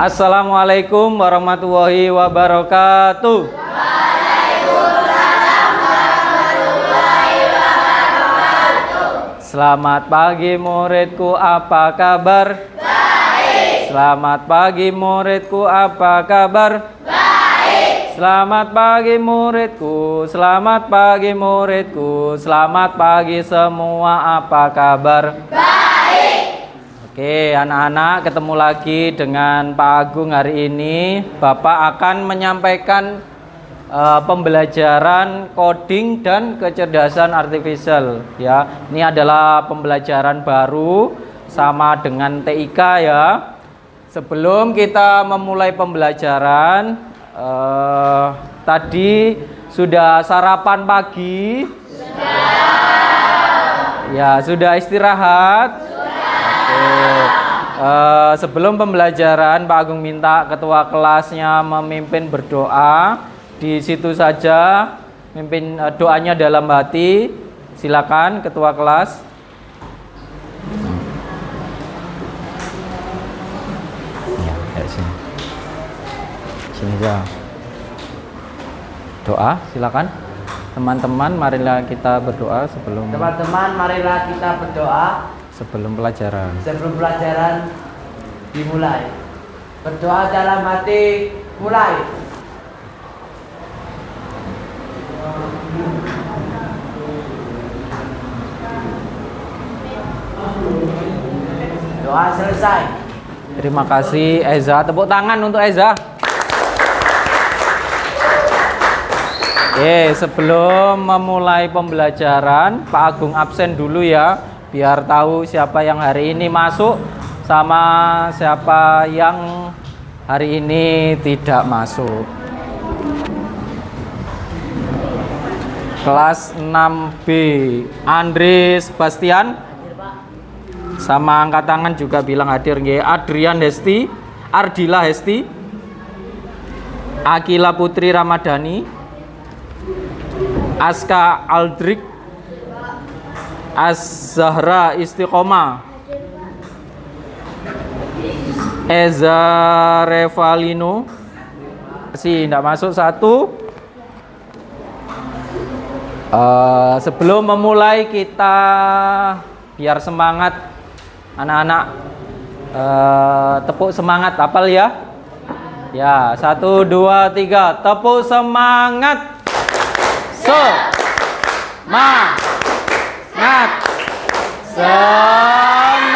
Assalamualaikum warahmatullahi wabarakatuh. Selamat pagi muridku, apa kabar? Baik. Selamat pagi muridku, apa kabar? Baik. Selamat pagi muridku, selamat pagi muridku, selamat pagi semua, apa kabar? Baik. Oke, anak-anak, ketemu lagi dengan Pak Agung hari ini. Bapak akan menyampaikan pembelajaran coding dan kecerdasan artifisial ya. Ini adalah pembelajaran baru sama dengan TIK ya. Sebelum kita memulai pembelajaran, tadi sudah sarapan pagi? Sudah. Ya, sudah istirahat? Sudah. Oke. Sebelum pembelajaran, Pak Agung minta ketua kelasnya memimpin berdoa. Di situ saja, mimpin doanya dalam hati. Silakan ketua kelas. Ya, sini. Sini aja. Doa, silakan. Teman-teman, marilah kita berdoa sebelum. Teman-teman, marilah kita berdoa sebelum pelajaran. Sebelum pelajaran dimulai. Berdoa dalam hati, mulai. Doa selesai. Terima kasih Eza. Tepuk tangan untuk Eza. Oke, sebelum memulai pembelajaran, Pak Agung absen dulu ya, biar tahu siapa yang hari ini masuk sama siapa yang hari ini tidak masuk. Kelas 6B, Andre Sebastian. Sama angkat tangan juga bilang hadir nggih. Adrian Hesti, Ardila Hesti, Akila Putri Ramadhani, Aska Aldrik, Az-Zahra Istiqomah, Eza Revalino. Masih tidak masuk satu. Sebelum memulai kita biar semangat anak-anak, tepuk semangat, hafal ya. Ya, 1, 2, 3, tepuk semangat. Semangat. Semangat.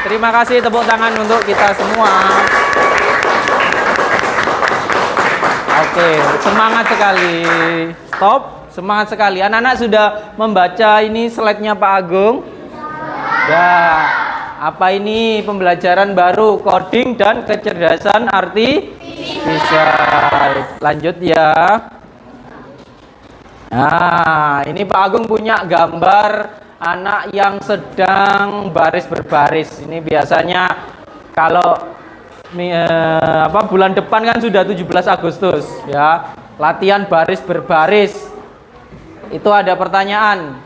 Terima kasih, tepuk tangan untuk kita semua. Oke, semangat sekali. Stop. Semangat sekali. Anak-anak sudah membaca ini slide-nya Pak Agung? Ya. Apa ini pembelajaran baru coding dan kecerdasan artifisial. Lanjut ya. Nah, ini Pak Agung punya gambar anak yang sedang baris berbaris. Ini biasanya kalau bulan depan kan sudah 17 Agustus ya. Latihan baris berbaris. Itu ada pertanyaan,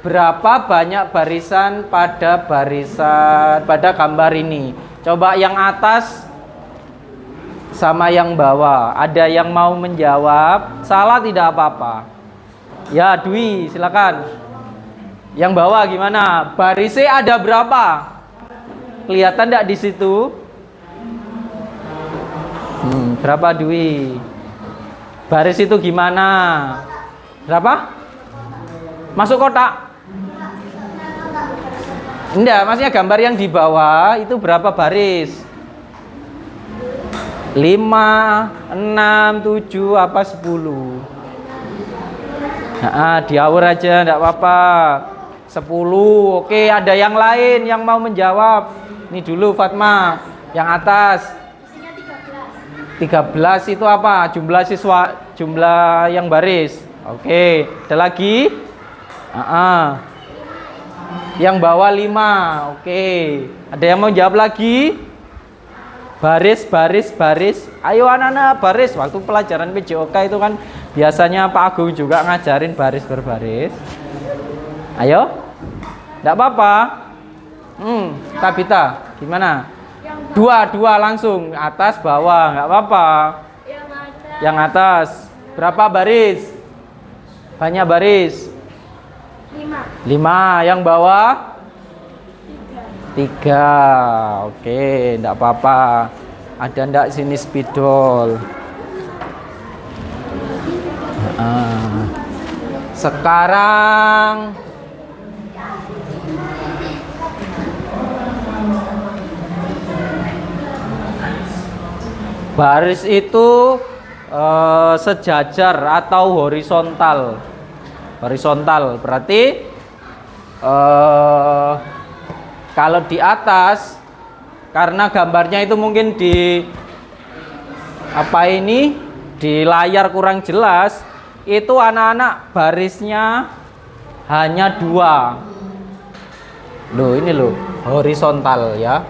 berapa banyak barisan pada gambar ini? Coba yang atas sama yang bawah. Ada yang mau menjawab? Salah tidak apa-apa. Ya, Dwi, silakan. Yang bawah gimana? Barisnya ada berapa? Kelihatan enggak di situ? Berapa, Dwi? Baris itu gimana? Berapa? Masuk kotak? Enggak, maksudnya gambar yang di bawah itu berapa baris? 5, 6, 7, apa 10? Nah, diaur aja, enggak apa-apa. 10, oke, ada yang lain yang mau menjawab? Ini dulu Fatma, yang atas. 13 itu apa? Jumlah siswa, jumlah yang baris. Oke, ada lagi? Yang bawah 5. Oke. Ada yang mau jawab lagi? Baris. Ayo anak-anak, baris. Waktu pelajaran PJOK itu kan biasanya Pak Agung juga ngajarin baris berbaris. Ayo. Enggak apa-apa. Tabita, gimana? Dua langsung, atas bawah, nggak apa-apa. Yang atas. Berapa baris? Banyak baris? 5. Yang bawah? 3. Oke, enggak apa-apa. Ada enggak sini spidol? Sekarang baris itu sejajar atau horizontal. Horizontal berarti kalau di atas, karena gambarnya itu mungkin di di layar kurang jelas, itu anak-anak barisnya hanya 2. Loh, ini loh, horizontal ya.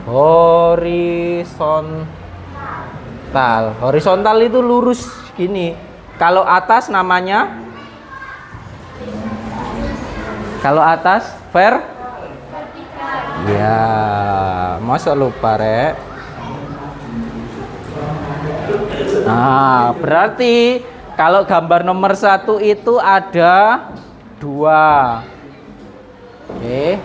Horizontal. Horizontal itu lurus gini. Kalau atas namanya? Kalau atas ya, masa lupa, Rek. Nah, berarti kalau gambar nomor 1 itu ada 2. Oke.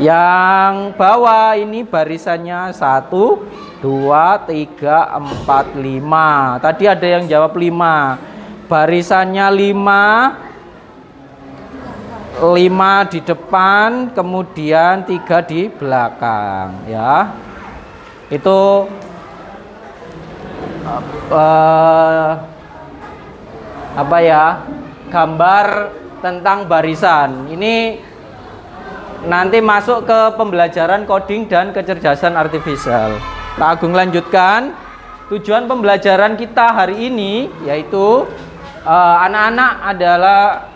Yang bawah ini barisannya 1, 2, 3, 4, 5. Tadi ada yang jawab 5. Barisannya 5 di depan, kemudian 3 di belakang ya. Itu apa ya? Gambar tentang barisan. Ini nanti masuk ke pembelajaran coding dan kecerdasan artifisial. Pak Agung lanjutkan. Tujuan pembelajaran kita hari ini yaitu anak-anak adalah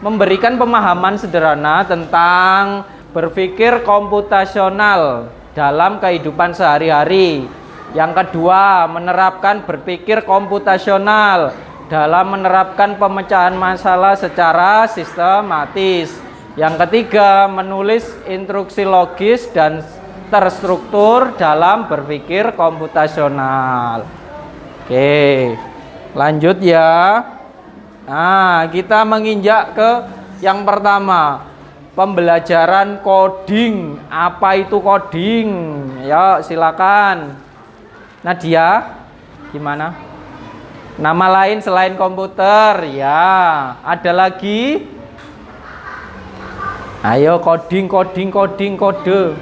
memberikan pemahaman sederhana tentang berpikir komputasional dalam kehidupan sehari-hari. Yang kedua, menerapkan berpikir komputasional dalam menerapkan pemecahan masalah secara sistematis. Yang ketiga, menulis instruksi logis dan terstruktur dalam berpikir komputasional. Oke, lanjut ya. Nah, kita menginjak ke yang pertama, pembelajaran coding. Apa itu coding? Ya, silakan. Nadia, gimana? Nama lain selain komputer? Ya, ada lagi? Ayo coding, kode.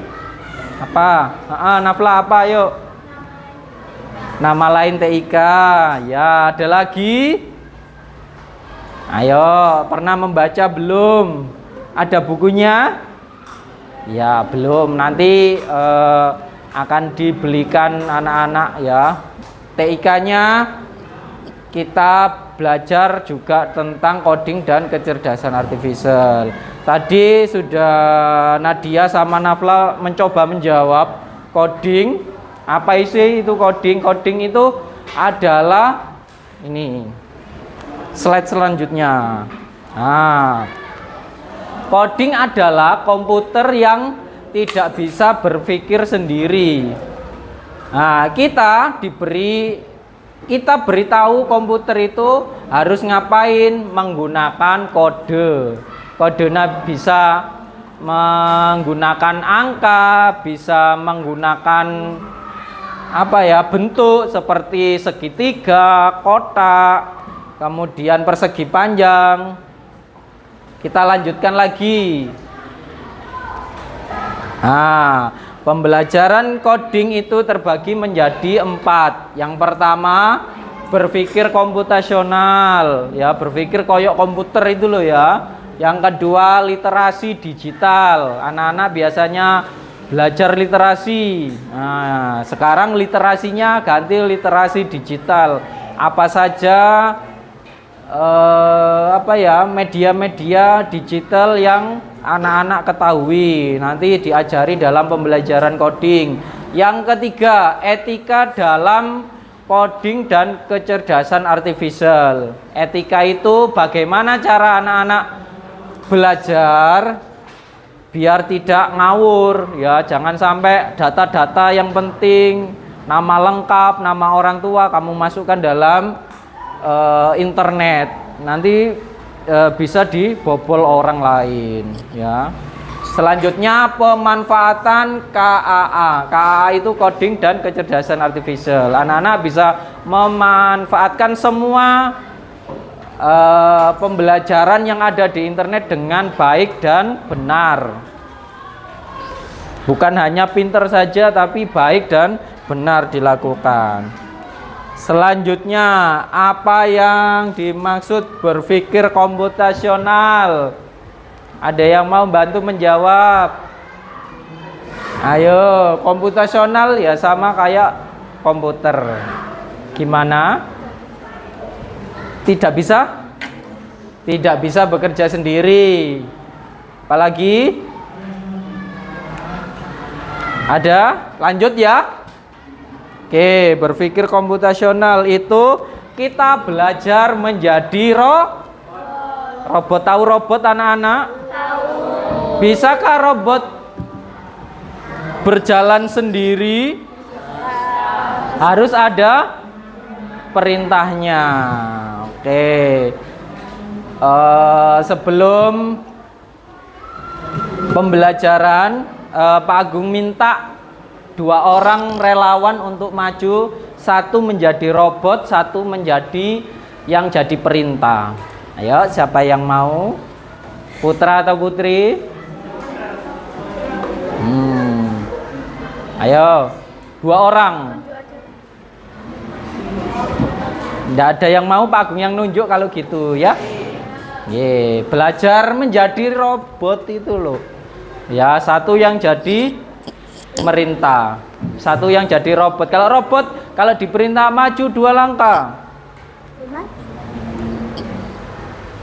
Apa? Nafla apa? Ayo. Nama lain TIK. Ya, ada lagi? Ayo, pernah membaca belum? Ada bukunya? Ya, belum. Nanti akan dibelikan anak-anak ya. TIK-nya kita belajar juga tentang coding dan kecerdasan artifisial. Tadi sudah Nadia sama Nafla mencoba menjawab coding. Apa isi itu coding? Coding itu adalah ini. Slide selanjutnya. Nah, coding adalah komputer yang tidak bisa berpikir sendiri. Nah, kita beritahu komputer itu harus ngapain, menggunakan kode. Kodenya bisa menggunakan angka, bisa menggunakan bentuk seperti segitiga, kotak, kemudian persegi panjang. Kita lanjutkan lagi. Nah, pembelajaran coding itu terbagi menjadi 4. Yang pertama, berpikir komputasional, ya, berpikir koyok komputer itu loh ya. Yang kedua, literasi digital. Anak-anak biasanya belajar literasi. Nah, sekarang literasinya ganti literasi digital. Apa saja media-media digital yang anak-anak ketahui nanti diajari dalam pembelajaran coding. Yang ketiga, etika dalam coding dan kecerdasan artifisial. Etika itu bagaimana cara anak-anak belajar biar tidak ngawur ya, jangan sampai data-data yang penting, nama lengkap, nama orang tua kamu masukkan dalam internet, nanti bisa dibobol orang lain ya. Selanjutnya pemanfaatan KAA. KAA itu coding dan kecerdasan artificial. Anak-anak bisa memanfaatkan semua pembelajaran yang ada di internet dengan baik dan benar. Bukan hanya pinter saja, tapi baik dan benar dilakukan. Selanjutnya, apa yang dimaksud berpikir komputasional? Ada yang mau bantu menjawab? Ayo, komputasional ya sama kayak komputer. Gimana? Tidak bisa? Tidak bisa bekerja sendiri. Apalagi? Ada? Lanjut ya. Oke, berpikir komputasional itu kita belajar menjadi robot. Tahu robot anak-anak? Tahu. Bisakah robot berjalan sendiri? Harus ada perintahnya. Oke, sebelum pembelajaran, Pak Agung minta 2 orang relawan untuk maju, 1 menjadi robot, 1 menjadi yang jadi perintah. Ayo, siapa yang mau? Putra atau putri? Ayo, 2 orang. Tidak ada yang mau, Pak Agung yang nunjuk kalau gitu ya. Belajar menjadi robot itu loh. Ya, 1 yang jadi merintah, 1 yang jadi robot. Kalau robot, kalau diperintah maju 2 langkah,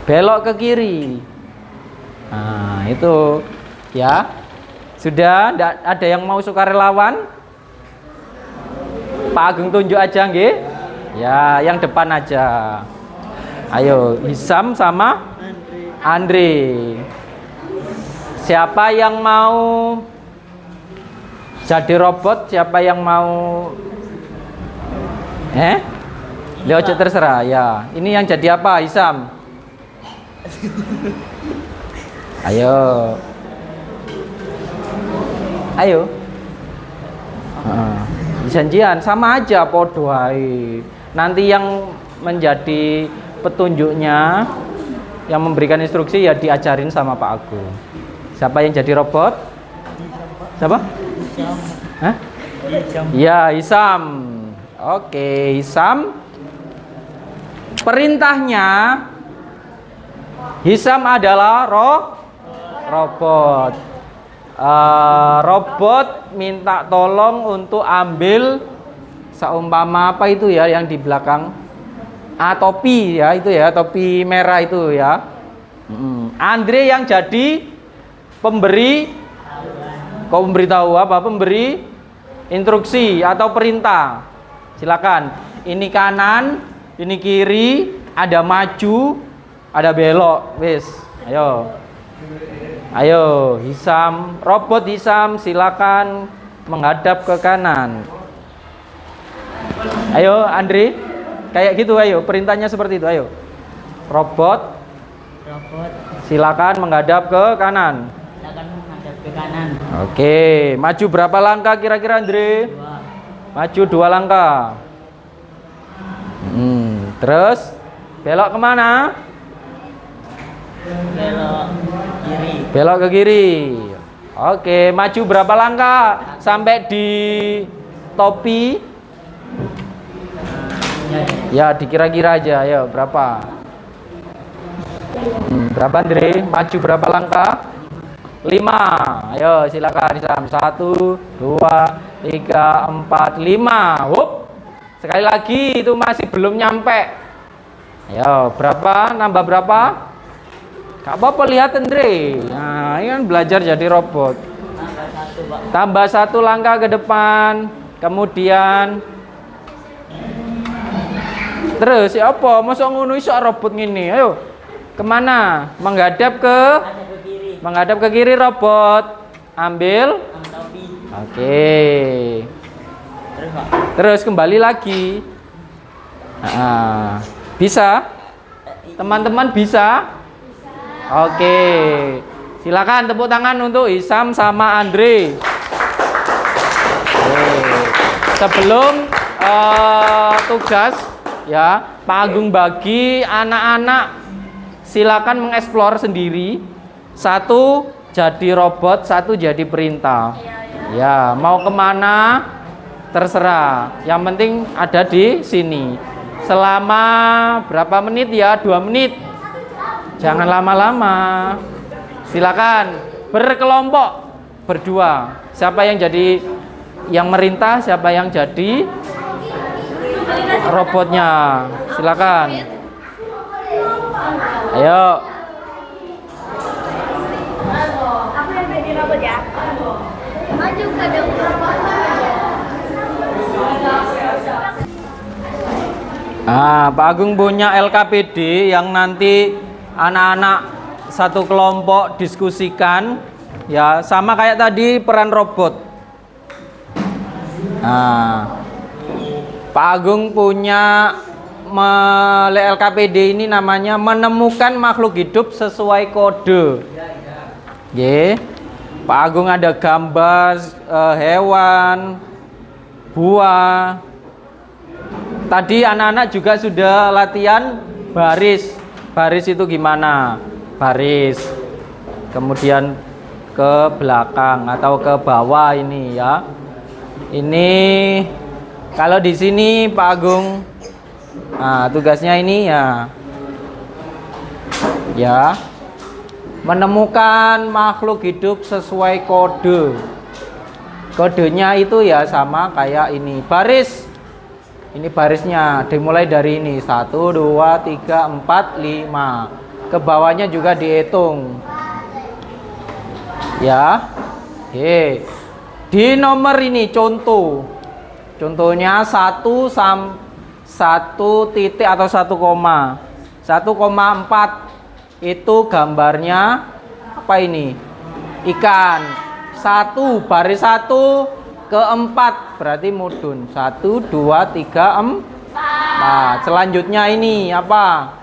belok ke kiri. Nah, itu ya. Sudah, tidak ada yang mau sukarelawan? Pak Agung tunjuk aja nggih. Ya, yang depan aja. Ayo, Hisam sama Andre. Siapa yang mau jadi robot? Siapa yang mau? Ojo terserah ya. Ini yang jadi apa, Hisam? Ayo. Ayo. Janjian sama aja podo ae. Nanti yang menjadi petunjuknya, yang memberikan instruksi ya diajarin sama Pak Agung. Siapa yang jadi robot? Siapa? Hah? Ya, Hisam. Oke, Hisam. Perintahnya Hisam adalah robot. Robot minta tolong untuk ambil seumpama apa itu ya yang di belakang, topi ya, itu ya, topi merah itu ya. Andre yang jadi pemberi, kau memberitahu apa? Pemberi instruksi atau perintah. Silakan. Ini kanan, ini kiri, ada maju, ada belok. Wes, ayo. Ayo, Hisam, robot Hisam, silakan menghadap ke kanan. Ayo, Andre, kayak gitu, ayo, perintahnya seperti itu, ayo. Robot, silakan menghadap ke kanan. Silakan menghadap ke kanan. Oke, maju berapa langkah kira-kira, Andre? 2. Maju 2 langkah. Terus belok kemana? Belok kiri. Belok ke kiri. Oke, maju berapa langkah sampai di topi? Ya, dikira-kira aja. Ayo, berapa? Berapa, Andre? Maju berapa langkah? 5. Ayo, silakan Hisam. 1, 2, 3, 4, 5. Wup. Sekali lagi, itu masih belum nyampe. Ayo, berapa? Nambah berapa? Gak apa-apa, lihat Andre. Nah, ini kan belajar jadi robot. Tambah 1 langkah ke depan. Kemudian terus ya apa? Masa ngono iso robot ngene. Ayo. Kemana? Menghadap ke Menghadap ke kiri robot. Ambil. Topi. Oke. Terus Pak. Terus kembali lagi. Nah, bisa? Teman-teman bisa? Oke. Silakan tepuk tangan untuk Isam sama Andre. Oke. Sebelum tugas ya, Pak Agung bagi anak-anak silakan mengeksplor sendiri. Satu jadi robot, satu jadi perintah. Ya, mau kemana terserah. Yang penting ada di sini. Selama berapa menit ya? 2 menit. Jangan lama-lama. Silakan berkelompok berdua. Siapa yang jadi yang merintah, siapa yang jadi robotnya. Silakan. Ayo. Aku yang jadi robot ya. Maju ke depan. Pak Agung punya LKPD yang nanti anak-anak satu kelompok diskusikan ya, sama kayak tadi peran robot. Pak Agung punya LKPD ini namanya menemukan makhluk hidup sesuai kode. Pak Agung ada gambar hewan, buah. Tadi anak-anak juga sudah latihan baris. Baris itu gimana? Baris. Kemudian ke belakang atau ke bawah ini ya. Ini kalau di sini Pak Agung, tugasnya ini ya menemukan makhluk hidup sesuai kode. Kodenya itu ya sama kayak ini, baris. Ini barisnya dimulai dari ini 1, 2, 3, 4, 5. Ke bawahnya juga dihitung. Ya. Di nomor ini contoh. Contohnya 1 titik atau 1 koma. 1,4 itu gambarnya apa ini? Ikan. 1 baris 1 ke 4 berarti mudun. 1, 2, 3, 4. Nah, selanjutnya ini apa?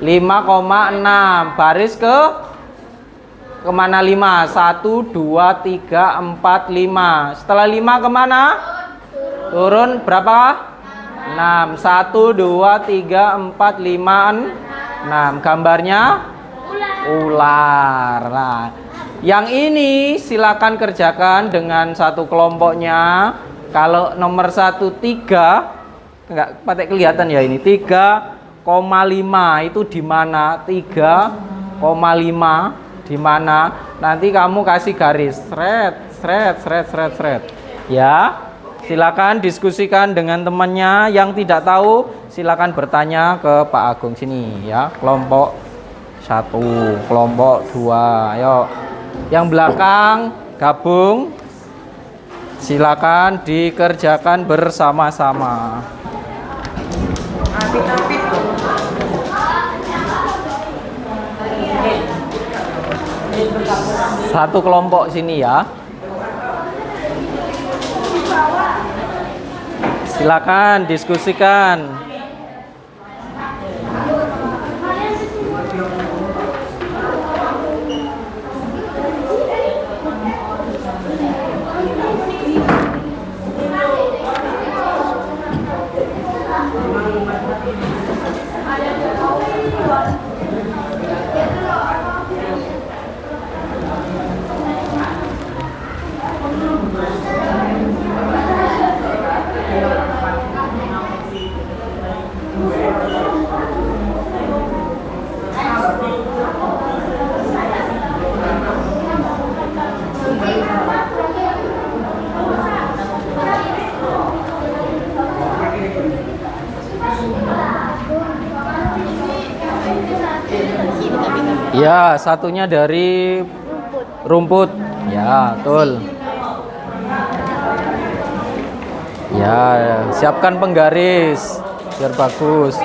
5,6 baris ke kemana 5? 1, 2, 3, 4, 5. Setelah 5 kemana? Turun berapa? 6. 1, 2, 3, 4, 5, 6. Gambarnya ular. Nah, yang ini silakan kerjakan dengan satu kelompoknya. Kalau nomor 1 3, enggak pakai kelihatan ya ini 3,5 itu di mana? 3,5 di mana? Nanti kamu kasih garis sret. Ya. Silakan diskusikan dengan temannya. Yang tidak tahu silakan bertanya ke Pak Agung sini ya. Kelompok 1, kelompok 2. Ayo. Yang belakang gabung. Silakan dikerjakan bersama-sama. Satu kelompok sini ya. Silakan diskusikan. Ya, satunya dari rumput. Ya, betul. Ya, siapkan penggaris biar bagus.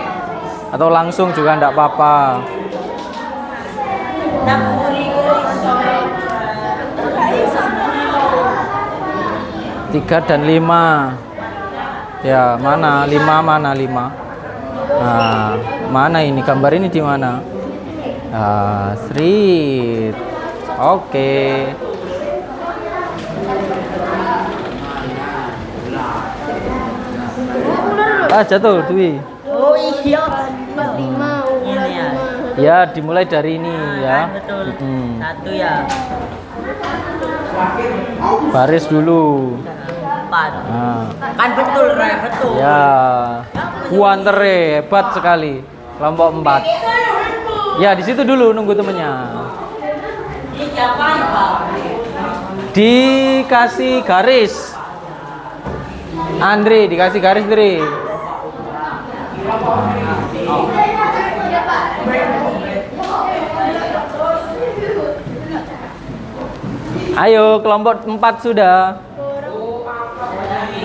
Atau langsung juga enggak apa-apa. 3 dan 5. Ya, mana 5, mana 5? Nah, mana ini? Gambar ini di mana? Nah, Srit. Oke. Jatuh, Dwi. Oh iya. 45 Ini ya. Ya, dimulai dari ini ya. Kan betul. Mm. 1 ya. Baris dulu. 4. Nah. Kan betul, Re, betul. Ya, Kuantere hebat sekali. Kelompok 4. Ya, di situ dulu nunggu temennya. Dikasih garis. Andri, dikasih garis, Andri. Ayo, kelompok 4 sudah.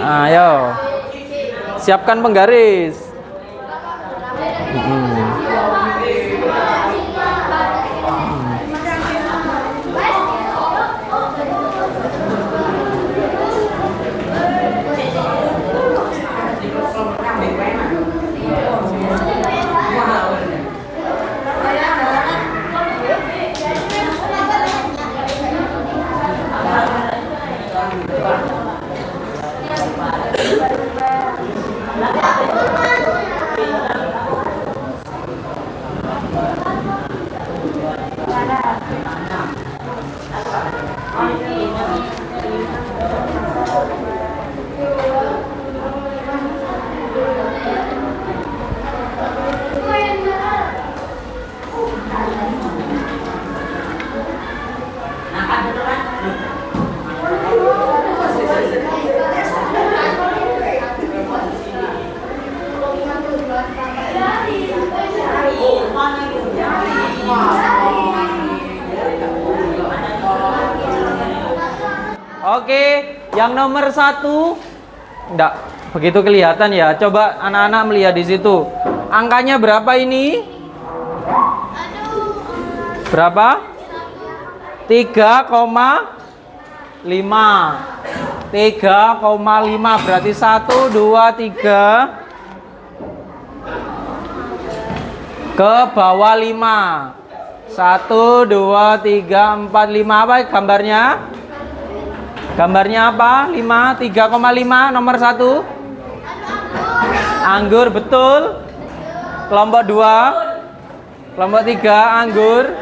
Ayo. Siapkan penggaris. Oke, yang nomor 1 enggak begitu kelihatan ya. Coba anak-anak melihat di situ. Angkanya berapa ini? Berapa? 3,5. 3,5 berarti 1, 2, 3 ke bawah 5. 1, 2, 3, 4, 5. Apa gambarnya? Gambarnya apa? 5, 3,5 nomor 1. Anggur, betul. Kelompok 2. Kelompok 3 anggur.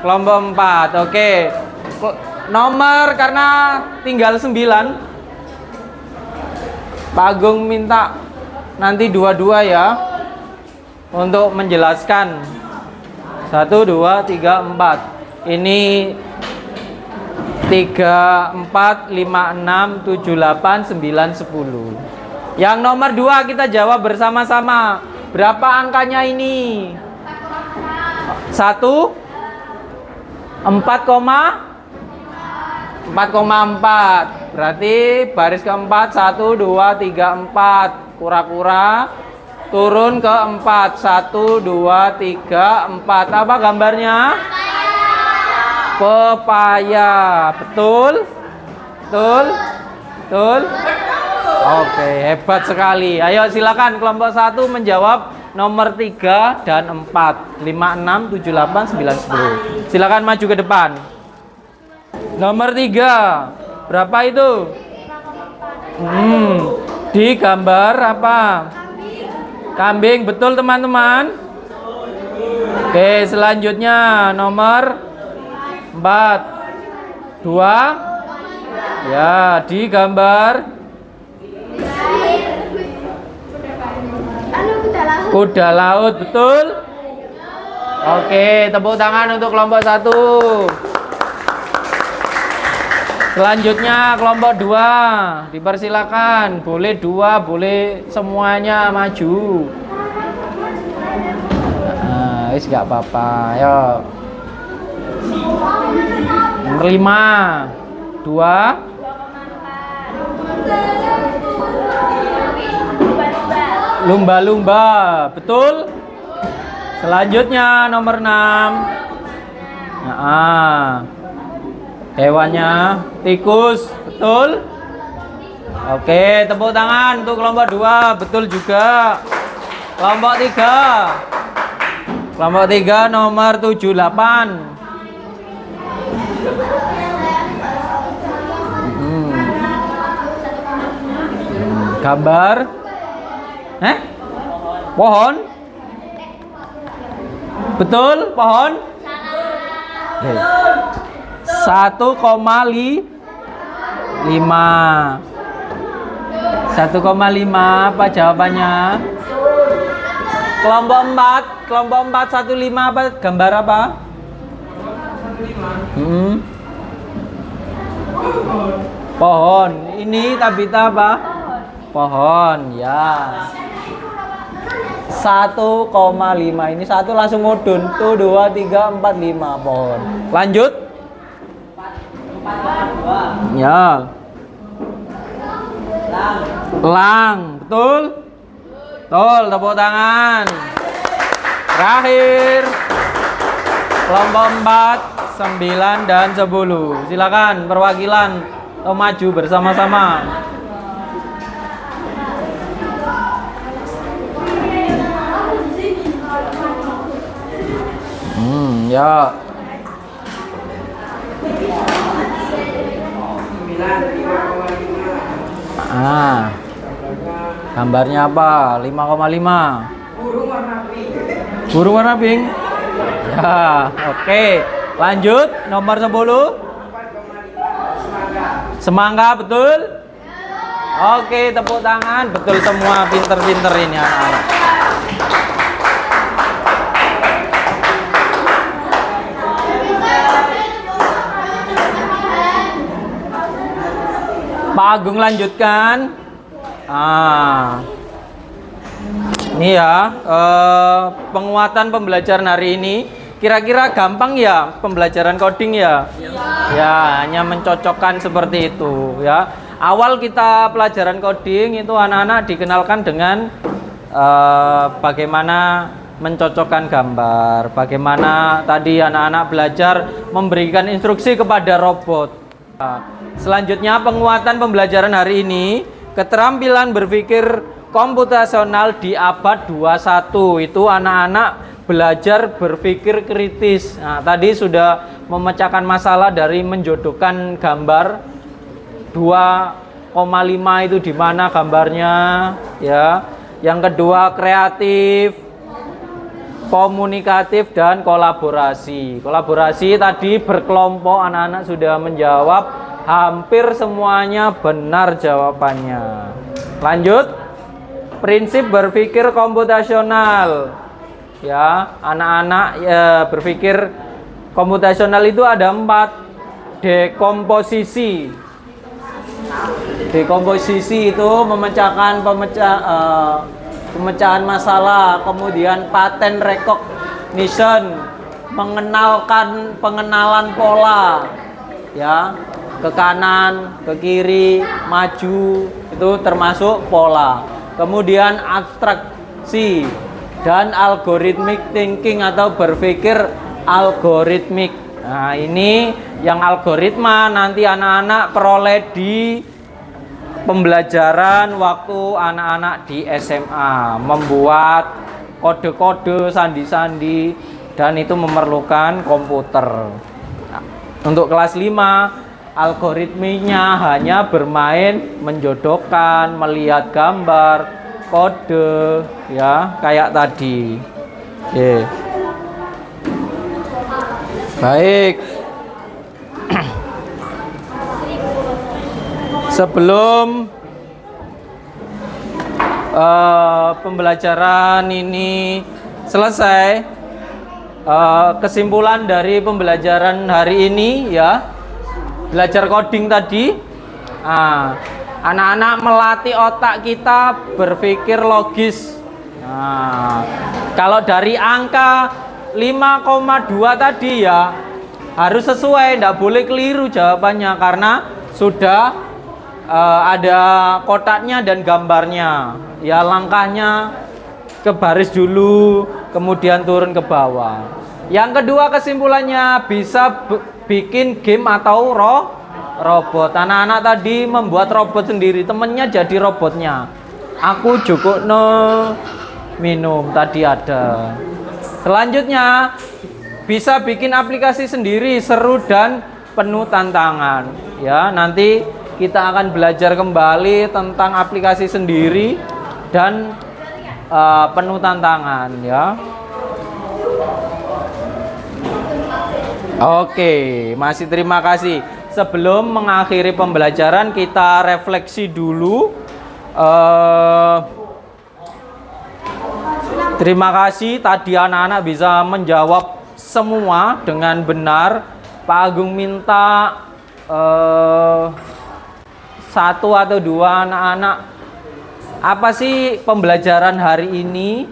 Kelompok 4. Oke. Nomor karena tinggal 9. Pak Agung minta nanti 22 ya. Untuk menjelaskan. 1, 2, 3, 4. Ini 3, 4, 5, 6, 7, 8, 9, 10. Yang nomor 2 kita jawab bersama-sama. Berapa angkanya ini? 1, 4,4. Berarti baris keempat 1, 2, 3, 4. Kura-kura turun ke 4. 1, 2, 3, 4. Apa gambarnya? Pepaya. Betul? Betul? Betul? Oke, hebat sekali. Ayo silakan kelompok 1 menjawab nomor 3 dan 4. 5, 6, 7, 8, 9, 10. Silakan maju ke depan. Nomor 3. Berapa itu? Di gambar apa? Kambing. Betul teman-teman? Oke, selanjutnya nomor 4, 2. Ya, di gambar kuda laut. Betul? Oke, tepuk tangan untuk kelompok 1. Selanjutnya kelompok 2. Dipersilakan. Boleh 2, boleh semuanya maju. Nah, wis gak apa-apa. Ayo. Nomor 5. 2. Lumba-lumba. Betul? Selanjutnya nomor 6. Nah, hewannya tikus. Betul? Oke, tepuk tangan untuk kelompok 2. Betul juga. Kelompok 3. Kelompok 3 nomor 78. Gambar pohon. Betul, pohon. 1,5. 1,5 apa jawabannya? Kelompok 4 1,5 apa? Gambar apa? Pohon. Ini Tabita apa? Pohon, ya. 1,5. Ini 1 langsung mudun. Tuh 2, 3, 4, 5 pohon. Lanjut. Ya. Lang, betul? Betul, tepuk tangan. Terakhir. Kelompok 4, 9 dan 10. Silakan perwakilan maju bersama-sama. Ya. Gambarnya apa? 5,5. Burung warna pink. Ya, oke. Lanjut, nomor 10. Semangka, betul? Oke, tepuk tangan. Betul semua, pinter-pinter ini anak-anak. Pak Agung lanjutkan. Ini ya penguatan pembelajaran hari ini. Kira-kira gampang ya pembelajaran coding ya? Ya, hanya mencocokkan seperti itu ya. Awal kita pelajaran coding itu anak-anak dikenalkan dengan bagaimana mencocokkan gambar, bagaimana tadi anak-anak belajar memberikan instruksi kepada robot. Selanjutnya penguatan pembelajaran hari ini, keterampilan berpikir komputasional di abad 21. Itu anak-anak belajar berpikir kritis. Nah, tadi sudah memecahkan masalah dari menjodohkan gambar 2,5 itu di mana gambarnya ya. Yang kedua kreatif, komunikatif dan kolaborasi. Kolaborasi tadi berkelompok, anak-anak sudah menjawab hampir semuanya benar jawabannya. Lanjut, prinsip berpikir komputasional. Ya, anak-anak ya, berpikir komputasional itu ada 4. Dekomposisi. Dekomposisi itu memecahkan pemecahan masalah, kemudian pattern recognition, pengenalan pola, ya, ke kanan, ke kiri, maju, itu termasuk pola. Kemudian abstraksi dan algorithmic thinking atau berpikir algoritmik. Nah, ini yang algoritma nanti anak-anak peroleh di pembelajaran waktu anak-anak di SMA, membuat kode-kode, sandi-sandi, dan itu memerlukan komputer. Nah, untuk kelas 5, algoritmenya hanya bermain menjodohkan, melihat gambar, kode, ya, kayak tadi. Oke. Baik. Sebelum pembelajaran ini selesai, kesimpulan dari pembelajaran hari ini ya, belajar coding tadi, anak-anak melatih otak kita berpikir logis. Nah, kalau dari angka 5,2 tadi ya harus sesuai, tidak boleh keliru jawabannya karena sudah ada kotaknya dan gambarnya. Ya, langkahnya ke baris dulu, kemudian turun ke bawah. Yang kedua kesimpulannya bisa bikin game atau robot. Anak-anak tadi membuat robot sendiri, temennya jadi robotnya. Aku cukup minum tadi ada. Selanjutnya bisa bikin aplikasi sendiri, seru dan penuh tantangan. Ya, nanti kita akan belajar kembali tentang aplikasi sendiri dan penuh tantangan ya. Oke, masih terima kasih. Sebelum mengakhiri pembelajaran kita refleksi dulu. Terima kasih tadi anak-anak bisa menjawab semua dengan benar. Pak Agung minta 1 atau 2 anak-anak, apa sih pembelajaran hari ini,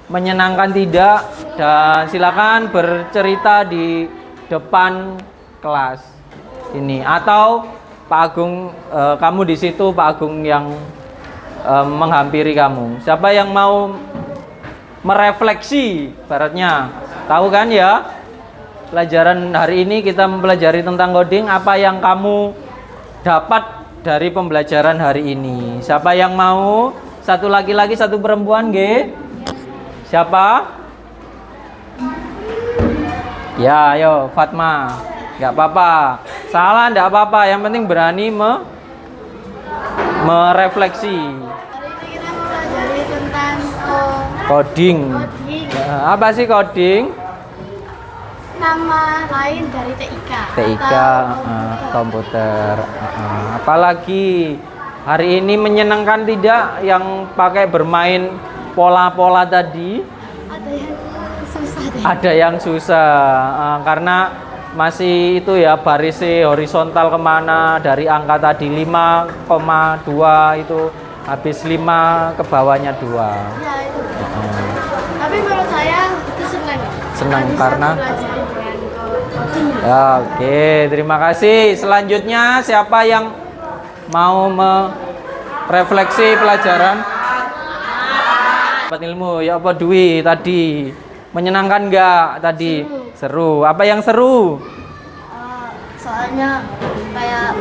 menyenangkan tidak? Dan silakan bercerita di depan kelas ini, atau Pak Agung kamu di situ, Pak Agung yang menghampiri kamu. Siapa yang mau merefleksi baratnya? Tahu kan ya? Pelajaran hari ini kita mempelajari tentang coding. Apa yang kamu dapat dari pembelajaran hari ini? Siapa yang mau? Satu laki-laki, satu perempuan, G? Siapa? Ya, ayo Fatma. Nggak apa-apa. Salah nggak apa-apa. Yang penting berani merefleksi. Hari ini kita mempelajari tentang Coding. Ya, apa sih coding? nama lain dari TIK. TIK, komputer. Apalagi hari ini menyenangkan tidak yang pakai bermain pola-pola tadi? Ada yang susah deh. Ada yang susah karena masih itu ya, barisnya horizontal kemana, dari angka tadi 5,2 itu habis 5 ke bawahnya 2. Ya itu. Tapi menurut saya itu senang. Senang Bisa karena belajar dengan coding. ya, oke, terima kasih. Selanjutnya siapa yang mau merefleksi pelajaran? Dapat ilmu ya apa Dwi tadi? Menyenangkan nggak tadi? Seru. Apa yang seru? Soalnya kayak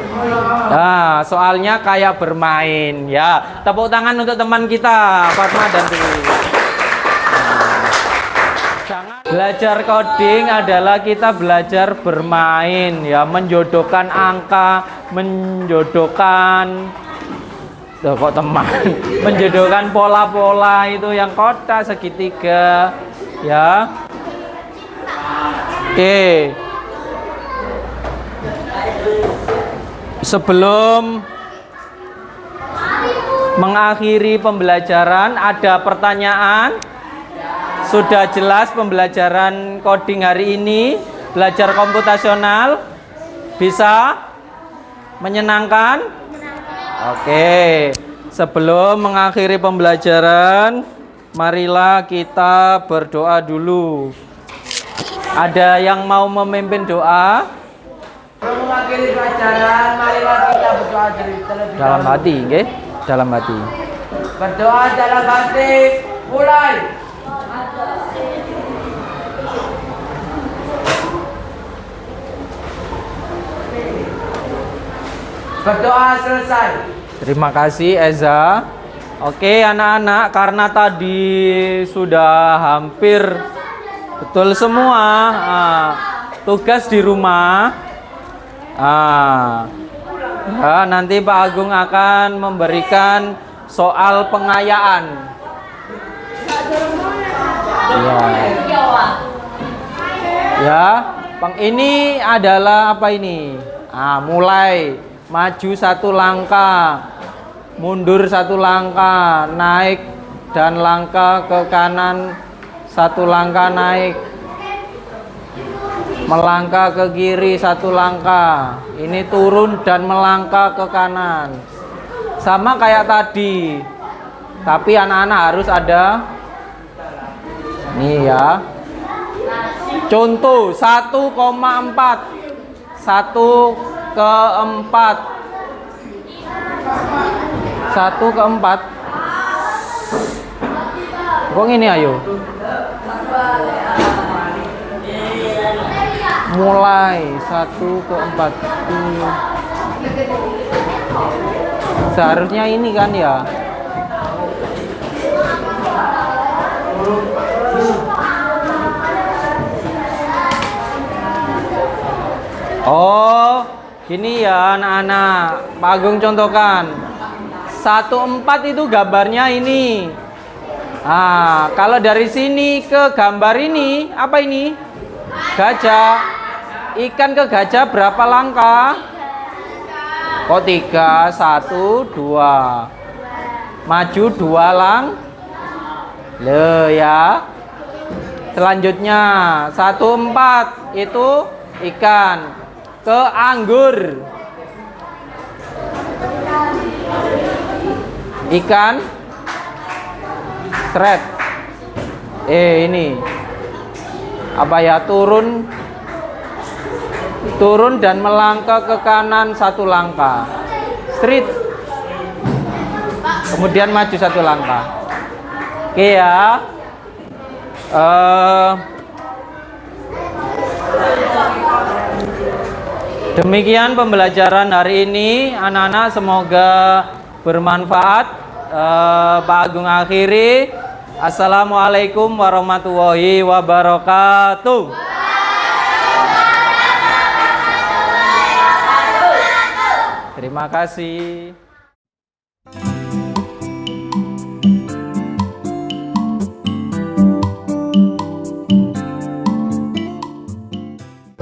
Nah, soalnya kayak bermain ya. Tepuk tangan untuk teman kita, Fatma dan Dwi. Belajar coding adalah kita belajar bermain ya, menjodohkan angka, menjodohkan kok teman, menjodohkan pola-pola itu yang kotak segitiga ya. Oke. Sebelum mengakhiri pembelajaran, ada pertanyaan? Sudah jelas pembelajaran coding hari ini, belajar komputasional, bisa menyenangkan? Oke, sebelum mengakhiri pembelajaran, marilah kita berdoa dulu. Ada yang mau memimpin doa? Sebelum mengakhiri pelajaran, marilah kita berdoa terlebih dahulu. Dalam hati, nggih? Dalam hati. Berdoa dalam hati, mulai. Berdoa selesai. Terima kasih Eza. Oke anak-anak, karena tadi sudah hampir betul semua tugas di rumah. Ya, nanti Pak Agung akan memberikan soal pengayaan. Ya, ini adalah apa ini? Mulai maju 1 langkah, mundur 1 langkah, naik dan langkah ke kanan 1 langkah naik, melangkah ke kiri 1 langkah, ini turun dan melangkah ke kanan, sama kayak tadi, tapi anak-anak harus ada nih ya, contoh 1,4 1 ke 4 kok ini ayo mulai 1 ke 4 Seharusnya ini kan ya. Oh, gini ya anak-anak. Pak Agung contohkan. 14 itu gambarnya ini. Nah, kalau dari sini ke gambar ini, apa ini? Gajah. Ikan ke gajah berapa langkah? Kok 3, 1, 2. Maju 2 lang. Loh ya. Selanjutnya 14 itu ikan ke anggur. Ikan seret. Ini apa ya, turun dan melangkah ke kanan 1 langkah. Straight. Kemudian maju 1 langkah. Oke ya. Demikian pembelajaran hari ini anak-anak, semoga bermanfaat. Pak Agung akhiri. Assalamualaikum warahmatullahi wabarakatuh. Terima kasih.